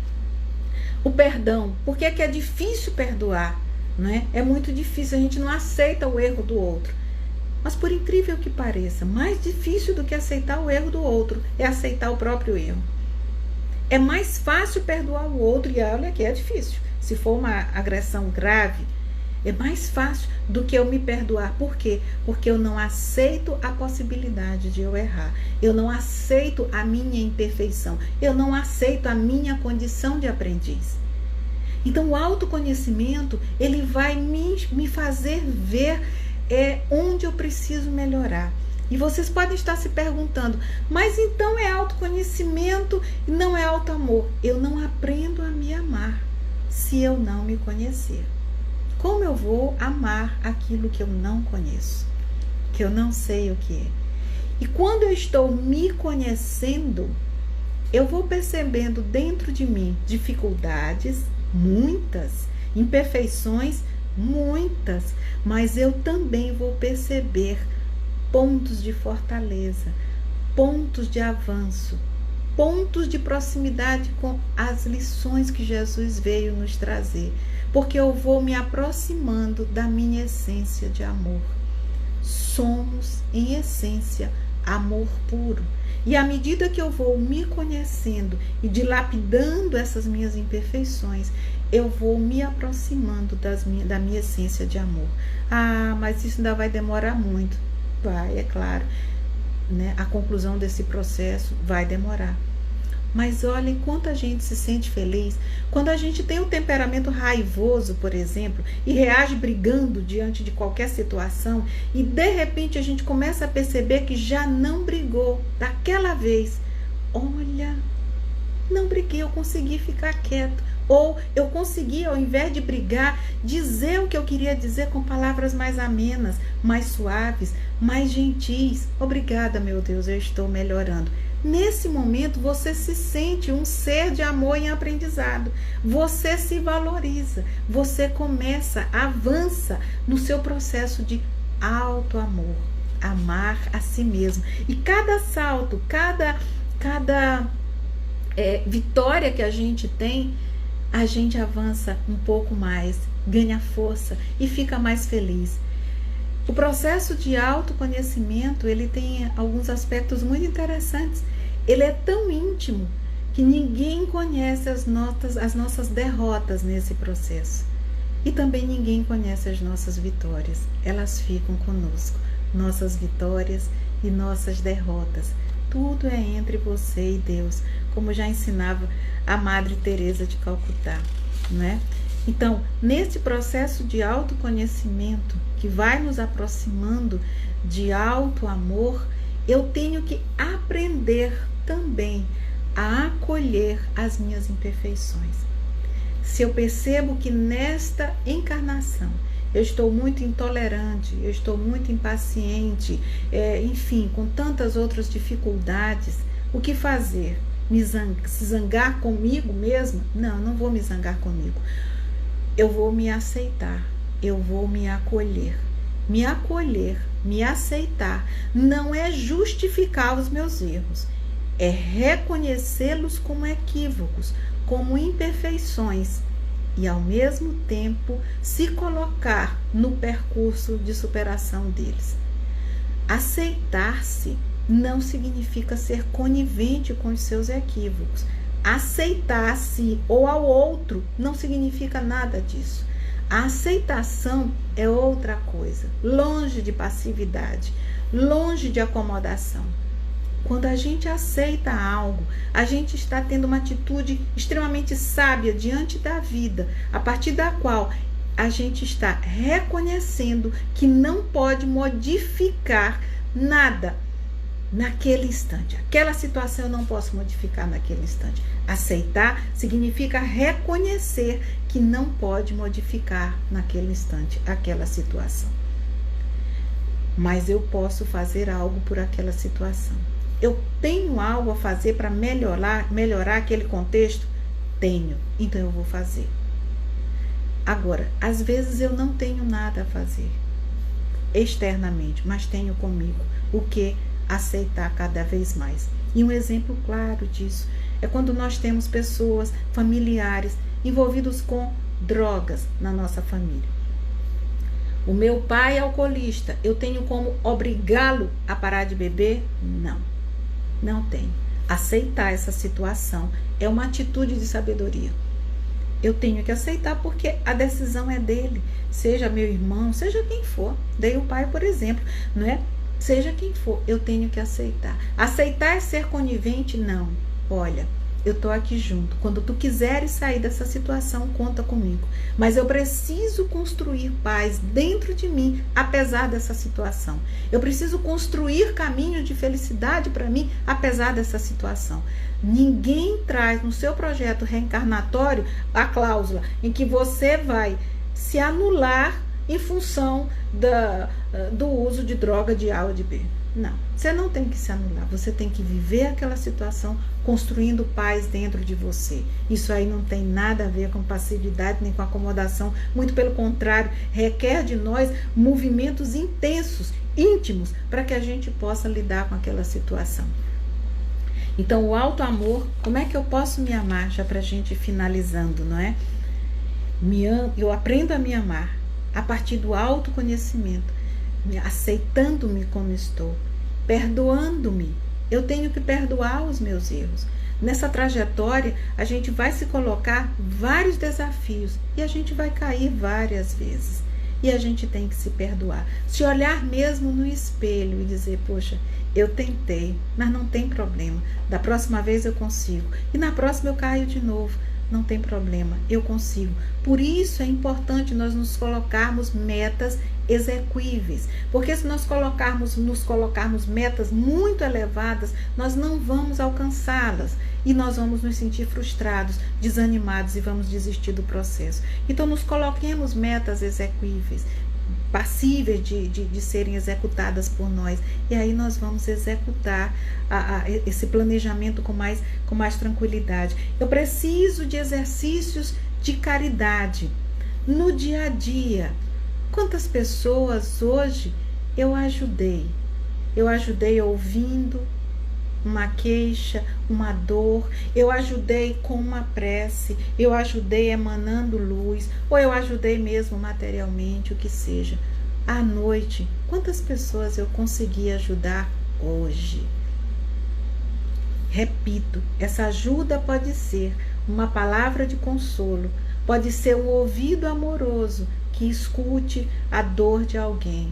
O perdão, por que é difícil perdoar? Né? É muito difícil, a gente não aceita o erro do outro. Mas por incrível que pareça, mais difícil do que aceitar o erro do outro é aceitar o próprio erro. É mais fácil perdoar o outro, e olha que é difícil. Se for uma agressão grave, é mais fácil do que eu me perdoar. Por quê? Porque eu não aceito a possibilidade de eu errar. Eu não aceito a minha imperfeição. Eu não aceito a minha condição de aprendiz. Então, o autoconhecimento, ele vai me fazer ver onde eu preciso melhorar. E vocês podem estar se perguntando, mas então é autoconhecimento e não é auto-amor. Eu não aprendo a me amar se eu não me conhecer. Como eu vou amar aquilo que eu não conheço, que eu não sei o que é? E quando eu estou me conhecendo, eu vou percebendo dentro de mim dificuldades, muitas, imperfeições, muitas, mas eu também vou perceber pontos de fortaleza, pontos de avanço, pontos de proximidade com as lições que Jesus veio nos trazer, porque eu vou me aproximando da minha essência de amor. Somos, em essência, amor puro. E à medida que eu vou me conhecendo e dilapidando essas minhas imperfeições, eu vou me aproximando da minha essência de amor. Ah, mas isso ainda vai demorar muito. Vai, é claro, né? A conclusão desse processo vai demorar. Mas olha, enquanto a gente se sente feliz, quando a gente tem um temperamento raivoso, por exemplo, e reage brigando diante de qualquer situação, e de repente a gente começa a perceber que já não brigou daquela vez. Olha, não briguei, eu consegui ficar quieto. Ou eu consegui, ao invés de brigar, dizer o que eu queria dizer com palavras mais amenas, mais suaves, mais gentis. Obrigada, meu Deus, eu estou melhorando. Nesse momento, você se sente um ser de amor em aprendizado. Você se valoriza. Você começa, avança no seu processo de auto-amor. Amar a si mesmo. E cada salto, cada vitória que a gente tem, a gente avança um pouco mais, ganha força e fica mais feliz. O processo de autoconhecimento, ele tem alguns aspectos muito interessantes. Ele é tão íntimo que ninguém conhece as nossas derrotas nesse processo. E também ninguém conhece as nossas vitórias. Elas ficam conosco. Nossas vitórias e nossas derrotas. Tudo é entre você e Deus, como já ensinava a Madre Teresa de Calcutá, não é? Então, nesse processo de autoconhecimento, que vai nos aproximando de auto-amor, eu tenho que aprender também a acolher as minhas imperfeições. Se eu percebo que nesta encarnação eu estou muito intolerante, eu estou muito impaciente, enfim, com tantas outras dificuldades, o que fazer? Se zangar comigo mesma? Não, não vou me zangar comigo. Eu vou me aceitar, eu vou me acolher. Me acolher, me aceitar, não é justificar os meus erros, é reconhecê-los como equívocos, como imperfeições e, ao mesmo tempo, se colocar no percurso de superação deles. Aceitar-se não significa ser conivente com os seus equívocos. Aceitar-se ou ao outro não significa nada disso. A aceitação é outra coisa, longe de passividade, longe de acomodação. Quando a gente aceita algo, a gente está tendo uma atitude extremamente sábia diante da vida, a partir da qual a gente está reconhecendo que não pode modificar nada naquele instante. Aquela situação eu não posso modificar naquele instante. Aceitar significa reconhecer que não pode modificar naquele instante aquela situação. Mas eu posso fazer algo por aquela situação. Eu tenho algo a fazer para melhorar aquele contexto? Tenho, então eu vou fazer. Agora, às vezes eu não tenho nada a fazer externamente, mas tenho comigo o que aceitar cada vez mais. E um exemplo claro disso é quando nós temos pessoas, familiares, envolvidos com drogas na nossa família. O meu pai é alcoolista, eu tenho como obrigá-lo a parar de beber? Não, não tenho. Aceitar essa situação é uma atitude de sabedoria. Eu tenho que aceitar porque a decisão é dele, seja meu irmão, seja quem for. Dei o pai, por exemplo, não é? Seja quem for, eu tenho que aceitar. Aceitar é ser conivente? Não. Olha, eu estou aqui junto. Quando tu quiseres sair dessa situação, conta comigo. Mas eu preciso construir paz dentro de mim, apesar dessa situação. Eu preciso construir caminho de felicidade para mim, apesar dessa situação. Ninguém traz no seu projeto reencarnatório a cláusula em que você vai se anular em função do uso de droga, de A ou de B. Não, você não tem que se anular, você tem que viver aquela situação construindo paz dentro de você. Isso aí não tem nada a ver com passividade nem com acomodação, muito pelo contrário, requer de nós movimentos intensos, íntimos, para que a gente possa lidar com aquela situação. Então, o auto-amor, como é que eu posso me amar? Já para a gente ir finalizando, não é? Eu aprendo a me amar a partir do autoconhecimento, aceitando-me como estou, perdoando-me. Eu tenho que perdoar os meus erros. Nessa trajetória, a gente vai se colocar vários desafios e a gente vai cair várias vezes. E a gente tem que se perdoar. Se olhar mesmo no espelho e dizer, poxa, eu tentei, mas não tem problema. Da próxima vez eu consigo. E na próxima eu caio de novo. Não tem problema, eu consigo. Por isso é importante nós nos colocarmos metas exequíveis, porque se nós nos colocarmos metas muito elevadas, nós não vamos alcançá-las e nós vamos nos sentir frustrados, desanimados e vamos desistir do processo. Então nos coloquemos metas exequíveis, passíveis de serem executadas por nós, e aí nós vamos executar esse planejamento com mais tranquilidade. Eu preciso de exercícios de caridade no dia a dia. Quantas pessoas hoje eu ajudei? Eu ajudei ouvindo uma queixa, uma dor, eu ajudei com uma prece, eu ajudei emanando luz, ou eu ajudei mesmo materialmente, o que seja. À noite, quantas pessoas eu consegui ajudar hoje? Repito, essa ajuda pode ser uma palavra de consolo, pode ser um ouvido amoroso que escute a dor de alguém.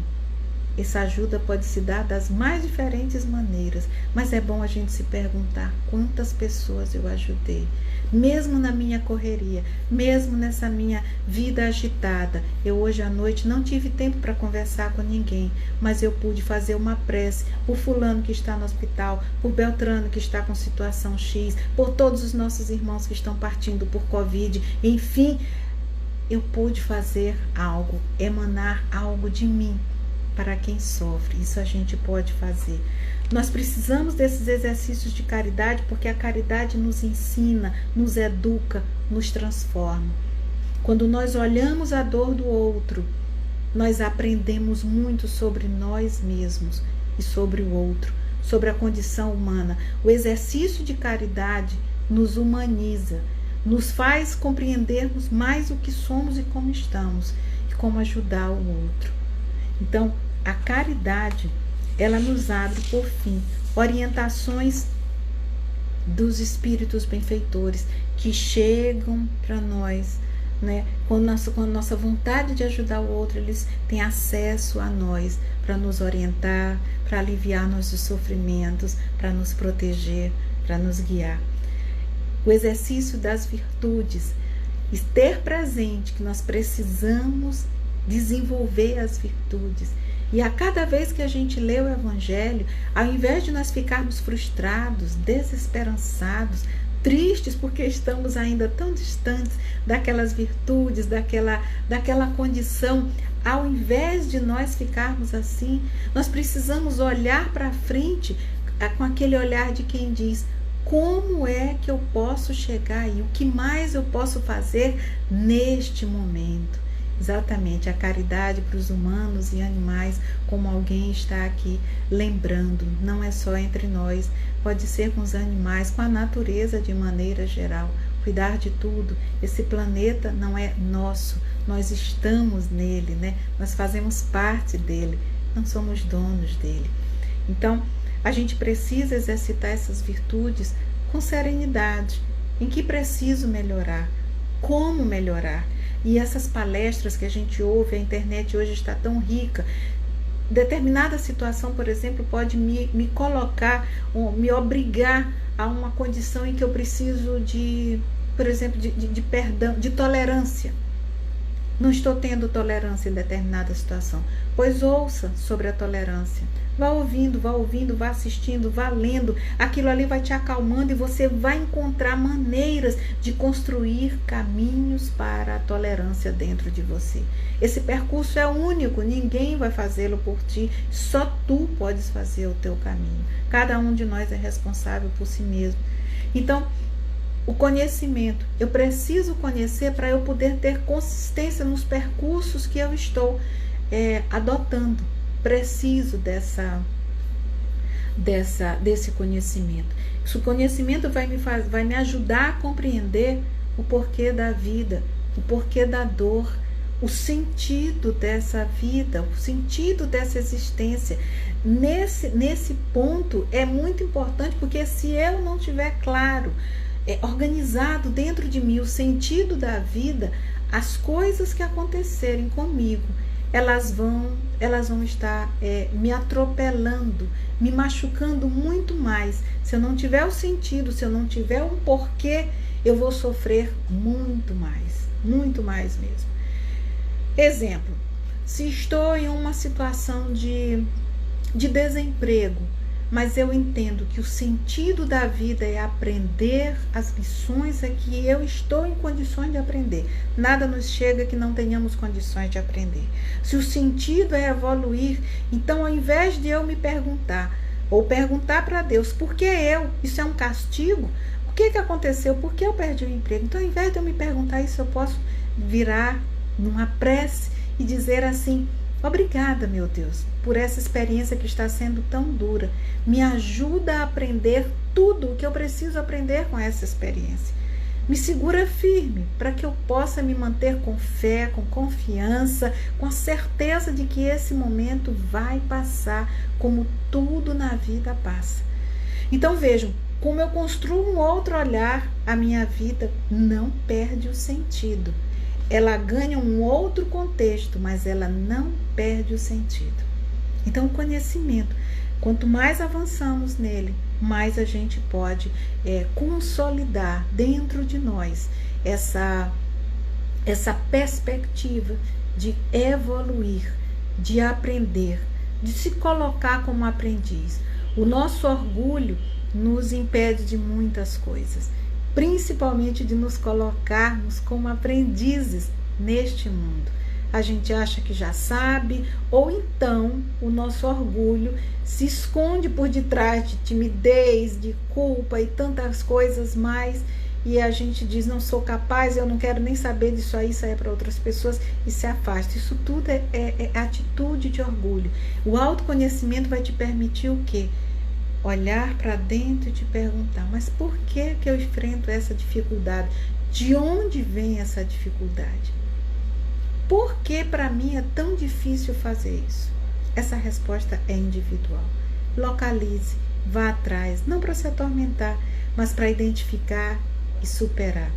Essa ajuda pode se dar das mais diferentes maneiras, mas é bom a gente se perguntar quantas pessoas eu ajudei. Mesmo na minha correria, mesmo nessa minha vida agitada, eu hoje à noite não tive tempo para conversar com ninguém, mas eu pude fazer uma prece por fulano que está no hospital, por Beltrano que está com situação X, por todos os nossos irmãos que estão partindo por Covid, enfim, eu pude fazer algo, emanar algo de mim para quem sofre. Isso a gente pode fazer. Nós precisamos desses exercícios de caridade, porque a caridade nos ensina, nos educa, nos transforma. Quando nós olhamos a dor do outro, nós aprendemos muito sobre nós mesmos e sobre o outro, sobre a condição humana. O exercício de caridade nos humaniza, nos faz compreendermos mais o que somos e como estamos, e como ajudar o outro. Então, a caridade, ela nos abre, por fim, orientações dos espíritos benfeitores que chegam para nós, né? Com nossa vontade de ajudar o outro, eles têm acesso a nós para nos orientar, para aliviar nossos sofrimentos, para nos proteger, para nos guiar. O exercício das virtudes, ter presente que nós precisamos desenvolver as virtudes. E a cada vez que a gente lê o Evangelho, ao invés de nós ficarmos frustrados, desesperançados, tristes porque estamos ainda tão distantes daquelas virtudes, daquela condição, ao invés de nós ficarmos assim, nós precisamos olhar para frente com aquele olhar de quem diz: como é que eu posso chegar aí? O que mais eu posso fazer neste momento? Exatamente, a caridade para os humanos e animais, como alguém está aqui lembrando, não é só entre nós, pode ser com os animais, com a natureza de maneira geral, cuidar de tudo. Esse planeta não é nosso, nós estamos nele, né? Nós fazemos parte dele, não somos donos dele. Então, a gente precisa exercitar essas virtudes com serenidade. Em que preciso melhorar? Como melhorar? E essas palestras que a gente ouve, a internet hoje está tão rica, determinada situação, por exemplo, pode me colocar, me obrigar a uma condição em que eu preciso de, por exemplo, de perdão, de tolerância. Não estou tendo tolerância em determinada situação, pois ouça sobre a tolerância. Vá ouvindo, vá assistindo, vá lendo. Aquilo ali vai te acalmando e você vai encontrar maneiras de construir caminhos para a tolerância dentro de você. Esse percurso é único, ninguém vai fazê-lo por ti, só tu podes fazer o teu caminho. Cada um de nós é responsável por si mesmo. Então, o conhecimento, eu preciso conhecer para eu poder ter consistência nos percursos que eu estou adotando. Preciso desse conhecimento. Esse conhecimento vai me ajudar a compreender o porquê da vida, o porquê da dor, o sentido dessa vida, o sentido dessa existência. Nesse ponto é muito importante, porque se eu não tiver claro, organizado dentro de mim o sentido da vida, as coisas que acontecerem comigo, elas vão estar me atropelando, me machucando muito mais. Se eu não tiver o sentido, se eu não tiver um porquê, eu vou sofrer muito mais mesmo. Exemplo, se estou em uma situação de desemprego, mas eu entendo que o sentido da vida é aprender as lições que eu estou em condições de aprender. Nada nos chega que não tenhamos condições de aprender. Se o sentido é evoluir, então ao invés de eu me perguntar, ou perguntar para Deus, por que eu? Isso é um castigo? O que aconteceu? Por que eu perdi o emprego? Então ao invés de eu me perguntar isso, eu posso virar numa prece e dizer assim: obrigada, meu Deus, por essa experiência que está sendo tão dura. Me ajuda a aprender tudo o que eu preciso aprender com essa experiência. Me segura firme para que eu possa me manter com fé, com confiança, com a certeza de que esse momento vai passar, como tudo na vida passa. Então vejam, como eu construo um outro olhar, a minha vida não perde o sentido. Ela ganha um outro contexto, mas ela não perde o sentido. Então, o conhecimento, quanto mais avançamos nele, mais a gente pode consolidar dentro de nós essa perspectiva de evoluir, de aprender, de se colocar como aprendiz. O nosso orgulho nos impede de muitas coisas, principalmente de nos colocarmos como aprendizes neste mundo. A gente acha que já sabe, ou então o nosso orgulho se esconde por detrás de timidez, de culpa e tantas coisas mais, e a gente diz: não sou capaz, eu não quero nem saber disso aí, isso aí é para outras pessoas, e se afasta. Isso tudo é atitude de orgulho. O autoconhecimento vai te permitir o quê? Olhar para dentro e te perguntar: mas por que eu enfrento essa dificuldade? De onde vem essa dificuldade? Por que para mim é tão difícil fazer isso? Essa resposta é individual. Localize, vá atrás, não para se atormentar, mas para identificar e superar.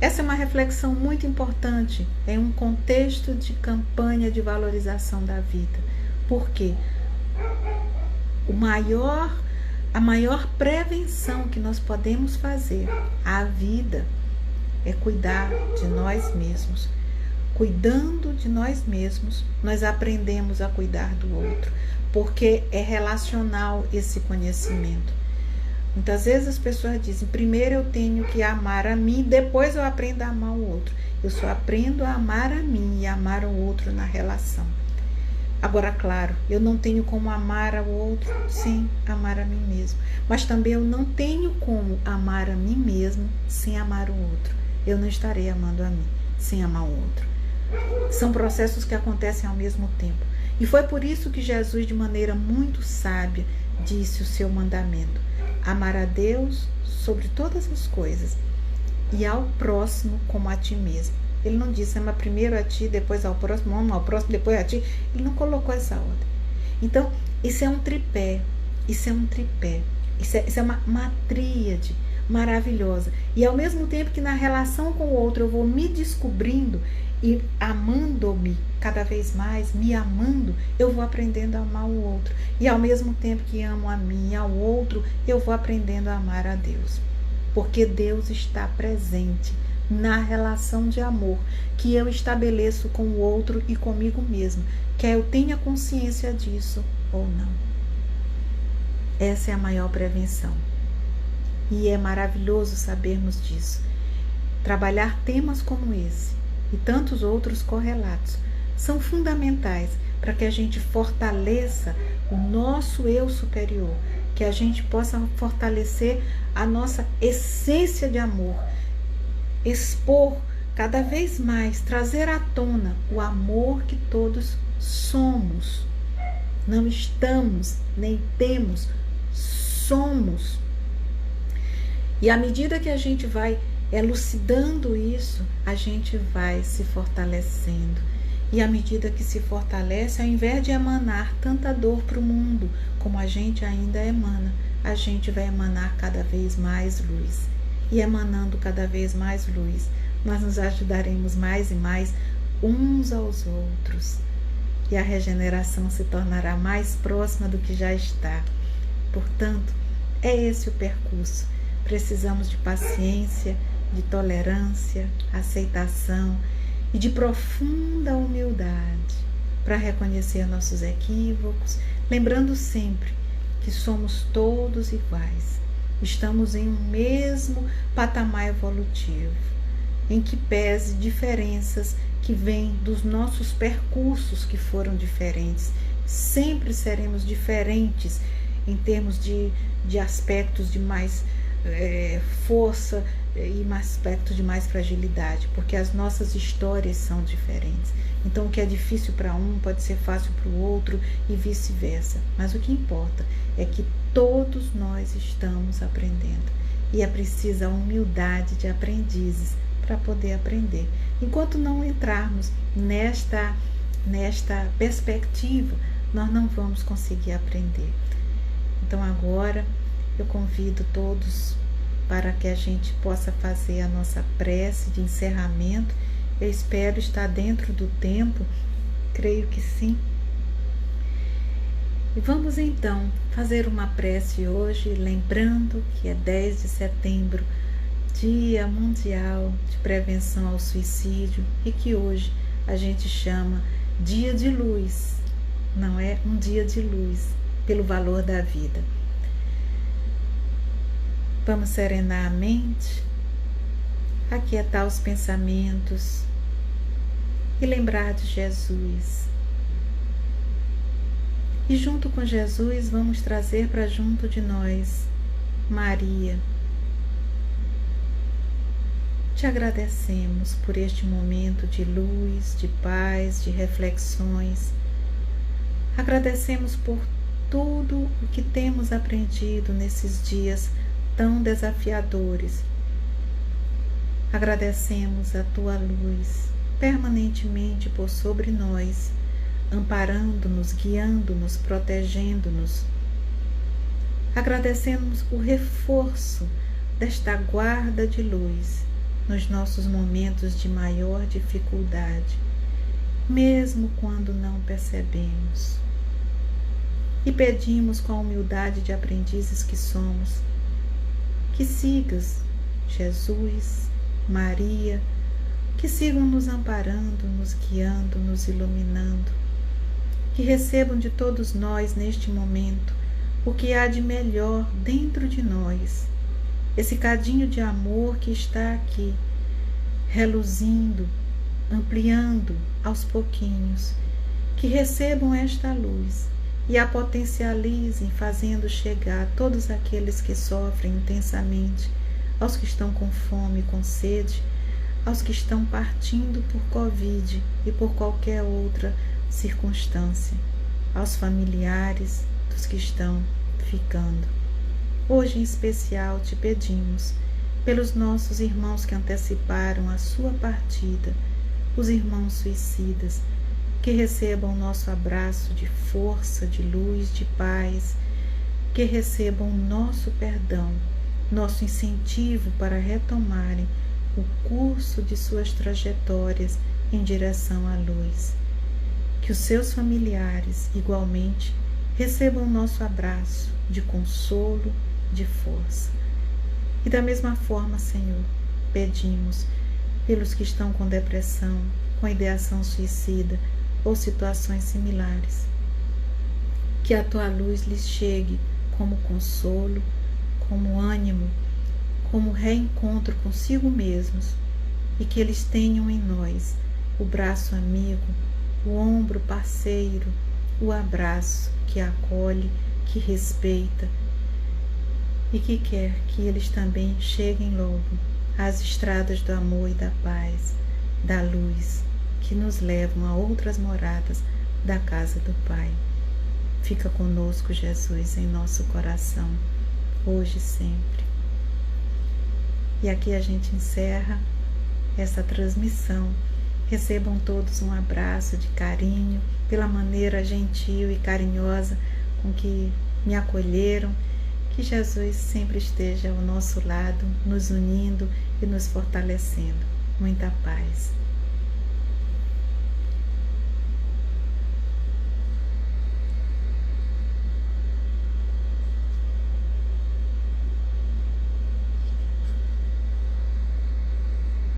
Essa é uma reflexão muito importante em um contexto de campanha de valorização da vida. Por quê? A maior prevenção que nós podemos fazer à vida é cuidar de nós mesmos. Cuidando de nós mesmos, nós aprendemos a cuidar do outro, porque é relacional esse conhecimento. Muitas vezes as pessoas dizem: primeiro eu tenho que amar a mim, depois eu aprendo a amar o outro. Eu só aprendo a amar a mim e amar o outro na relação. Agora, claro, eu não tenho como amar ao outro sem amar a mim mesmo. Mas também eu não tenho como amar a mim mesmo sem amar o outro. Eu não estarei amando a mim sem amar o outro. São processos que acontecem ao mesmo tempo. E foi por isso que Jesus, de maneira muito sábia, disse o seu mandamento: amar a Deus sobre todas as coisas e ao próximo como a ti mesmo. Ele não disse: ama primeiro a ti, depois ao próximo, ama ao próximo, depois a ti. Ele não colocou essa ordem. Então, isso é um tripé. Isso é uma tríade. maravilhosa. E ao mesmo tempo que na relação com o outro eu vou me descobrindo e amando-me cada vez mais, me amando, eu vou aprendendo a amar o outro. E ao mesmo tempo que amo a mim e ao outro, eu vou aprendendo a amar a Deus. Porque Deus está presente na relação de amor que eu estabeleço com o outro e comigo mesmo, quer eu tenha consciência disso ou não. Essa é a maior prevenção. E é maravilhoso sabermos disso. Trabalhar temas como esse e tantos outros correlatos são fundamentais para que a gente fortaleça o nosso eu superior, que a gente possa fortalecer a nossa essência de amor, expor cada vez mais, trazer à tona o amor que todos somos. Não estamos, nem temos, somos. E à medida que a gente vai elucidando isso, a gente vai se fortalecendo. E à medida que se fortalece, ao invés de emanar tanta dor para o mundo, como a gente ainda emana, a gente vai emanar cada vez mais luz. E emanando cada vez mais luz, nós nos ajudaremos mais e mais uns aos outros. E a regeneração se tornará mais próxima do que já está. Portanto, é esse o percurso. Precisamos de paciência, de tolerância, aceitação e de profunda humildade para reconhecer nossos equívocos, lembrando sempre que somos todos iguais. Estamos em um mesmo patamar evolutivo, em que pese diferenças que vêm dos nossos percursos que foram diferentes. Sempre seremos diferentes em termos de aspectos de mais força e aspectos de mais fragilidade, porque as nossas histórias são diferentes. Então o que é difícil para um pode ser fácil para o outro e vice-versa. Mas o que importa é que todos nós estamos aprendendo e é preciso a humildade de aprendizes para poder aprender. Enquanto não entrarmos nesta perspectiva, nós não vamos conseguir aprender. Então agora eu convido todos para que a gente possa fazer a nossa prece de encerramento. Eu espero estar dentro do tempo, creio que sim. E vamos então fazer uma prece hoje, lembrando que é 10 de setembro, Dia Mundial de Prevenção ao Suicídio, e que hoje a gente chama Dia de Luz, não é um dia de luz, pelo valor da vida. Vamos serenar a mente, aquietar os pensamentos e lembrar de Jesus. E junto com Jesus vamos trazer para junto de nós Maria. Te agradecemos por este momento de luz, de paz, de reflexões. Agradecemos por tudo o que temos aprendido nesses dias tão desafiadores. Agradecemos a tua luz permanentemente por sobre nós, amparando-nos, guiando-nos, protegendo-nos. Agradecemos o reforço desta guarda de luz nos nossos momentos de maior dificuldade, mesmo quando não percebemos. E pedimos com a humildade de aprendizes que somos, que sigas Jesus, Maria, que sigam nos amparando, nos guiando, nos iluminando, que recebam de todos nós neste momento o que há de melhor dentro de nós, esse cadinho de amor que está aqui, reluzindo, ampliando aos pouquinhos, que recebam esta luz e a potencializem, fazendo chegar a todos aqueles que sofrem intensamente, aos que estão com fome, com sede, aos que estão partindo por Covid e por qualquer outra circunstância, aos familiares dos que estão ficando. Hoje em especial te pedimos pelos nossos irmãos que anteciparam a sua partida, os irmãos suicidas, que recebam o nosso abraço de força, de luz, de paz, que recebam o nosso perdão nosso incentivo para retomarem o curso de suas trajetórias em direção à luz. Que os seus familiares, igualmente, recebam nosso abraço de consolo, de força. E da mesma forma, Senhor, pedimos pelos que estão com depressão, com ideação suicida ou situações similares, que a tua luz lhes chegue como consolo, como ânimo, como reencontro consigo mesmos, e que eles tenham em nós o braço amigo, o ombro parceiro, o abraço que acolhe, que respeita e que quer que eles também cheguem logo às estradas do amor e da paz, da luz, que nos levam a outras moradas da casa do Pai. Fica conosco, Jesus, em nosso coração, hoje e sempre. E aqui a gente encerra essa transmissão. Recebam todos um abraço de carinho, pela maneira gentil e carinhosa com que me acolheram. Que Jesus sempre esteja ao nosso lado, nos unindo e nos fortalecendo. Muita paz.